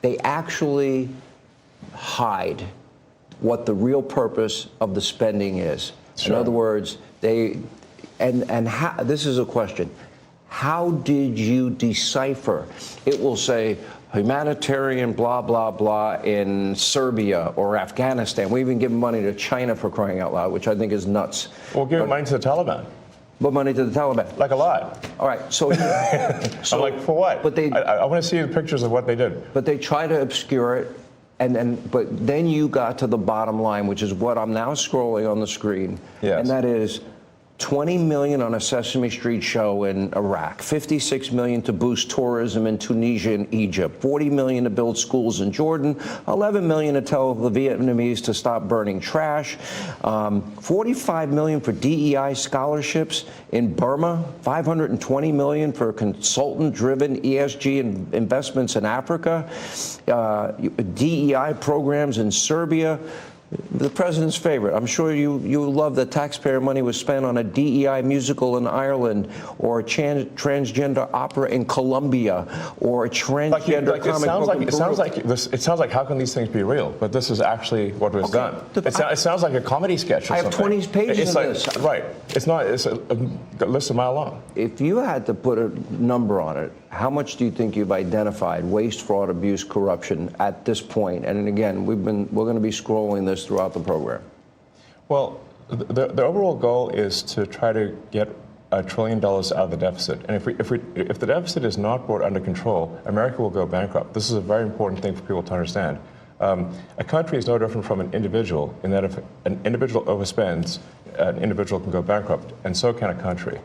they actually hide what the real purpose of the spending is. Sure. In other words, this is a question. How did you decipher? It will say humanitarian blah, blah, blah in Serbia or Afghanistan. We even give money to China, for crying out loud, which I think is nuts. We'll give money to the Taliban. What money to the Taliban? Like a lot. All right, so I'm like, for what? But I want to see the pictures of what they did. But they try to obscure it, but then you got to the bottom line, which is what I'm now scrolling on the screen, yes. And that is $20 million on a Sesame Street show in Iraq, $56 million to boost tourism in Tunisia and Egypt, $40 million to build schools in Jordan, $11 million to tell the Vietnamese to stop burning trash, $45 million for DEI scholarships in Burma, $520 million for consultant-driven ESG investments in Africa, DEI programs in Serbia. The president's favorite. I'm sure you love that taxpayer money was spent on a DEI musical in Ireland, or a transgender opera in Colombia, or a transgender comic book in Peru. It sounds like how can these things be real? But this is actually what was done. It sounds like a comedy sketch or something. I have 20 pages of this. Right. It's not. It's a list a mile long. If you had to put a number on it, how much do you think you've identified waste, fraud, abuse, corruption at this point? And again, we're going to be scrolling this throughout the program. Well, the overall goal is to try to get $1 trillion out of the deficit. And if the deficit is not brought under control, America will go bankrupt. This is a very important thing for people to understand. A country is no different from an individual in that if an individual overspends, an individual can go bankrupt, and so can a country.